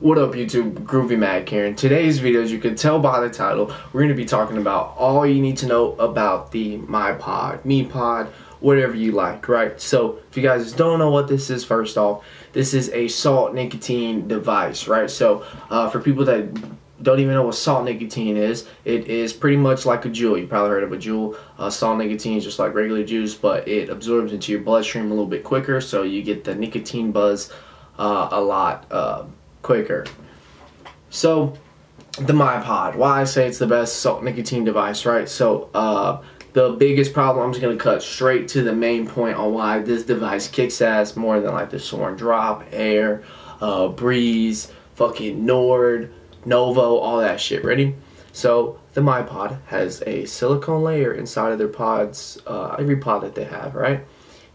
What up YouTube, Groovy Mac here. In today's video, as you can tell by the title, we're going to be talking about all you need to know about the Mipod, whatever you like, right? So if you guys don't know what this is, first off, this is a salt nicotine device, right? So for people that don't even know what salt nicotine is, it is pretty much like a Juul. You probably heard of a Juul. Salt nicotine is just like regular juice, but it absorbs into your bloodstream a little bit quicker, so you get the nicotine buzz a lot quicker. So the Mipod, why I say it's the best salt nicotine device, right? So the biggest problem, I'm just going to cut straight to the main point on why this device kicks ass more than like the Soaring Drop, Air, Breeze, fucking Nord, Novo, all that shit. Ready? So the Mipod has a silicone layer inside of their pods, every pod that they have, right?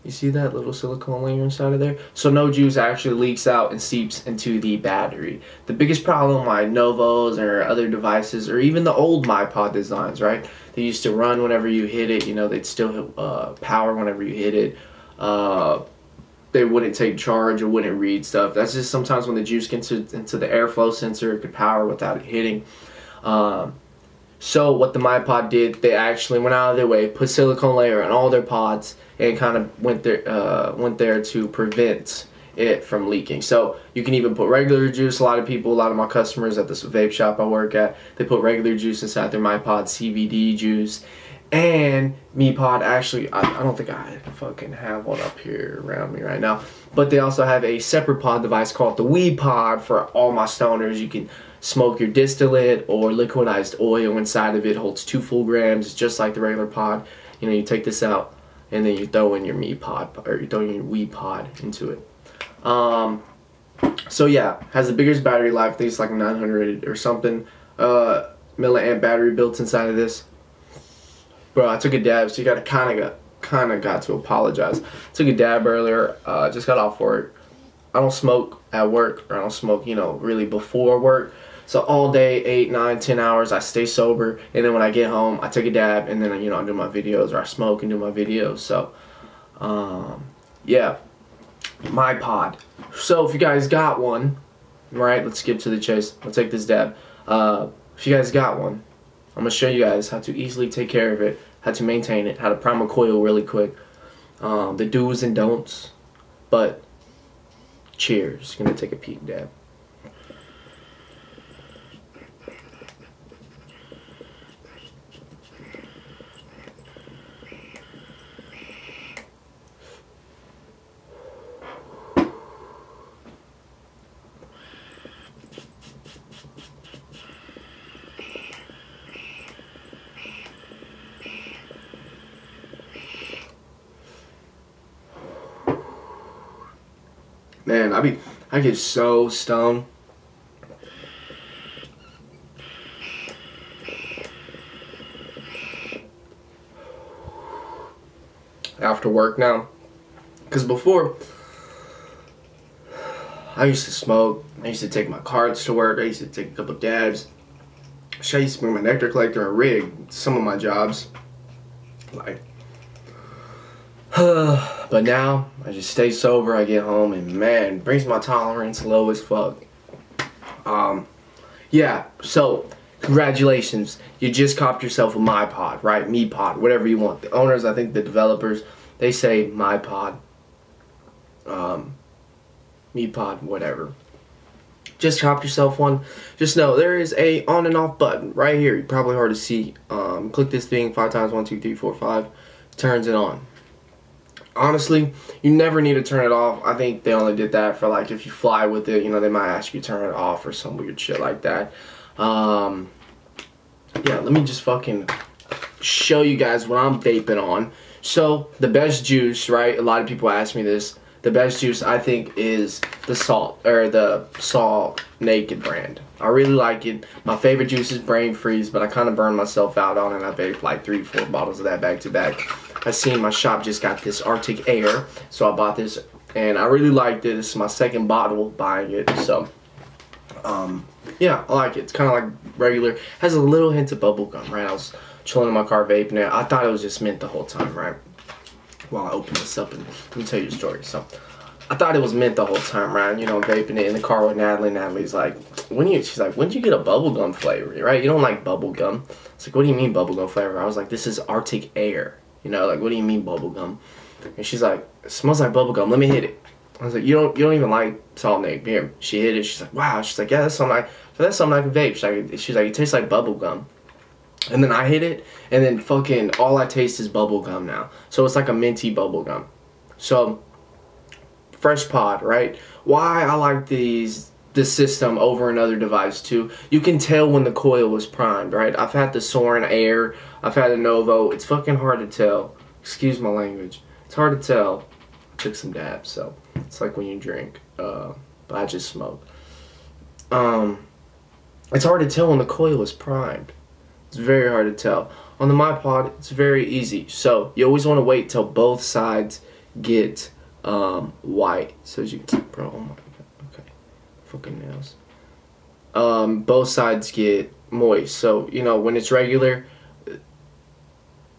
You see that little silicone layer inside of there? So no juice actually leaks out and seeps into the battery. The biggest problem why Novos or other devices, or even the old Mipod designs, right? They used to run whenever you hit it, you know, they'd still power whenever you hit it. They wouldn't take charge or wouldn't read stuff. That's just sometimes when the juice gets into the airflow sensor, it could power without it hitting. So what the Mipod did, they actually went out of their way, put silicone layer on all their pods, and kind of went there to prevent it from leaking. So you can even put regular juice. A lot of my customers at this vape shop I work at, they put regular juice inside their Mipod, CBD juice. And Mipod actually, I don't think I fucking have one up here around me right now, but they also have a separate pod device called the Mipod for all my stoners. You can smoke your distillate or liquidized oil inside of it. Holds 2 full grams. It's just like the regular pod. You know, you take this out and then you throw in your Mipod, or you throw in your Mipod into it. So yeah, has the biggest battery life. I think it's like 900 or something milliamp battery built inside of this. Bro, I took a dab, so you kind of got to apologize. Took a dab earlier. Just got off work. I don't smoke at work, or I don't smoke, you know, really before work. So all day, 8, 9, 10 hours, I stay sober, and then when I get home, I take a dab, and then, you know, I do my videos, or I smoke and do my videos. So, yeah, Mipod. So if you guys got one, right? Let's skip to the chase. I'll take this dab. If you guys got one, I'm gonna show you guys how to easily take care of it, how to maintain it, how to prime a coil really quick, the do's and don'ts. But cheers. Gonna take a peek dab. Man, I get so stoned. After work now. Because before, I used to smoke. I used to take my cards to work. I used to take a couple dabs. I used to bring my nectar collector and rig. Some of my jobs. Like, but now I just stay sober. I get home and man, brings my tolerance low as fuck. Yeah, so congratulations, you just copped yourself a Mipod, right? Mipod, whatever you want. The owners, I think the developers, they say Mipod, Mipod, whatever. Just copped yourself one. Just know there is a on and off button right here. Probably hard to see. Click this thing 5 times, 1, 2, 3, 4, 5. Turns it on. Honestly, you never need to turn it off. I think they only did that for like if you fly with it, you know, they might ask you to turn it off or some weird shit like that. Yeah, let me just fucking show you guys what I'm vaping on. So, the best juice, right? A lot of people ask me this. The best juice I think is the Salt Naked brand. I really like it. My favorite juice is Brain Freeze, but I kind of burned myself out on it. I vaped like 3 or 4 bottles of that back to back. I seen my shop just got this Arctic Air, so I bought this, and I really liked it. This is my second bottle buying it, so yeah, I like it. It's kind of like regular. Has a little hint of bubble gum, right? I was chilling in my car vaping it. I thought it was just mint the whole time, right? While I open this up, and let me tell you a story. So I thought it was mint the whole time, right? You know, vaping it in the car with Natalie. Natalie's like, she's like, when did you get a bubblegum flavor, right? You don't like bubblegum. It's like, what do you mean bubblegum flavor? I was like, this is Arctic air. You know, like, what do you mean bubblegum? And she's like, it smells like bubblegum. Let me hit it. I was like, you don't even like salt and egg. Here. She hit it. She's like, wow. She's like, yeah, that's something I can vape. She's like, it tastes like bubblegum. And then I hit it, and then fucking all I taste is bubblegum now. So it's like a minty bubblegum. So fresh pod, right? Why I like this system over another device too. You can tell when the coil was primed, right? I've had the Soren Air, I've had a Novo. It's fucking hard to tell. Excuse my language. It's hard to tell. I took some dabs, so it's like when you drink. But I just smoke. It's hard to tell when the coil is primed. It's very hard to tell. On the Mipod, it's very easy. So you always want to wait till both sides get white. So as you can, bro, oh my god, okay, fucking nails. Both sides get moist. So you know when it's regular,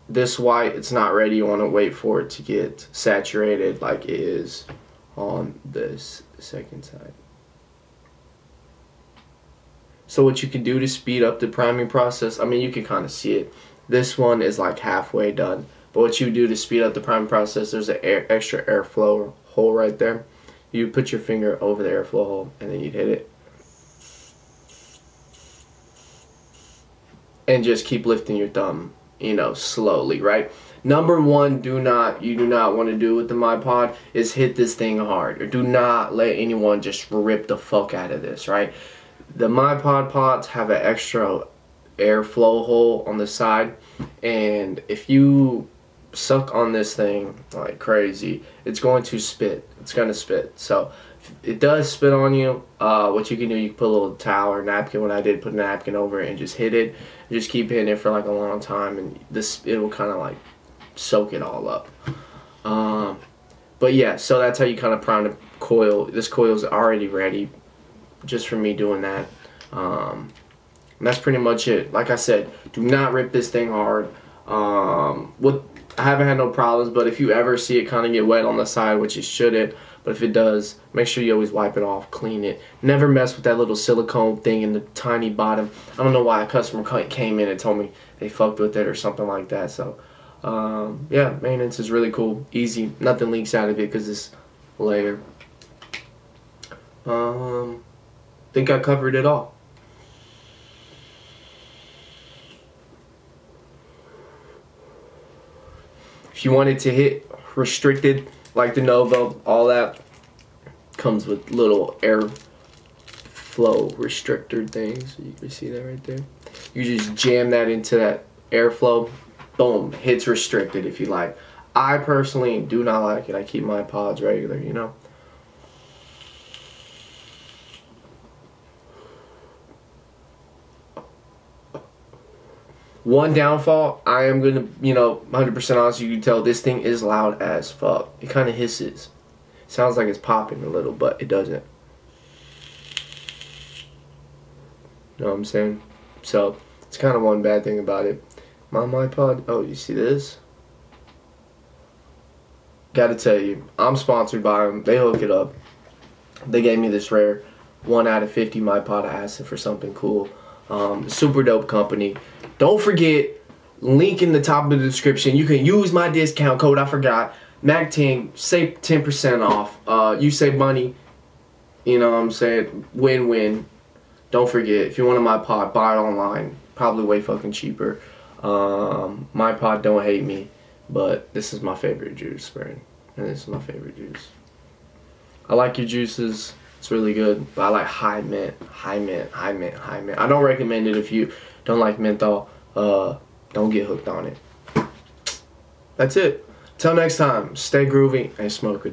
this white, it's not ready. You want to wait for it to get saturated like it is on this second side. So what you can do to speed up the priming process, I mean, you can kind of see it. This one is like halfway done. But what you do to speed up the priming process, there's an extra airflow hole right there. You put your finger over the airflow hole and then you hit it. And just keep lifting your thumb, you know, slowly, right? Number one, you do not want to do with the Mipod is hit this thing hard. Or do not let anyone just rip the fuck out of this, right? The Mipod pods have an extra airflow hole on the side, and if you suck on this thing like crazy, it's going to spit. It's going to spit. So if it does spit on you, what you can do, you can put a little towel or napkin. What I did, put a napkin over it and just hit it. Just keep hitting it for like a long time, and it will kind of like soak it all up. But yeah, so that's how you kind of prime the coil. This coil is already ready just for me doing that. And that's pretty much it. Like I said, do not rip this thing hard. I haven't had no problems, but if you ever see it kind of get wet on the side, which it shouldn't, but if it does, make sure you always wipe it off, clean it. Never mess with that little silicone thing in the tiny bottom. I don't know why a customer came in and told me they fucked with it or something like that. So yeah, maintenance is really cool, easy, nothing leaks out of it because it's layer. Think I covered it all. If you wanted to hit restricted like the Novo, all that comes with little air flow restrictor things. You can see that right there. You just jam that into that airflow, boom, hits restricted if you like. I personally do not like it. I keep my pods regular, you know. One downfall, I am going to, you know, 100% honest, you can tell this thing is loud as fuck. It kind of hisses. Sounds like it's popping a little, but it doesn't. You know what I'm saying? So, it's kind of one bad thing about it. My Mipod, oh, you see this? Gotta tell you, I'm sponsored by them. They hook it up. They gave me this rare 1 out of 50 Mipod. I asked them for something cool. Super dope company. Don't forget, link in the top of the description. You can use my discount code. I forgot. MAC10. Save 10% off. You save money. You know what I'm saying? Win-win. Don't forget, if you want a Mipod, buy it online. Probably way fucking cheaper. Mipod, don't hate me. But this is my favorite juice, Brandon. And this is my favorite juice. I like your juices. It's really good. But I like high mint. High mint. High mint. High mint. I don't recommend it if you don't like menthol. Don't get hooked on it. That's it. Till next time, stay groovy and smoke a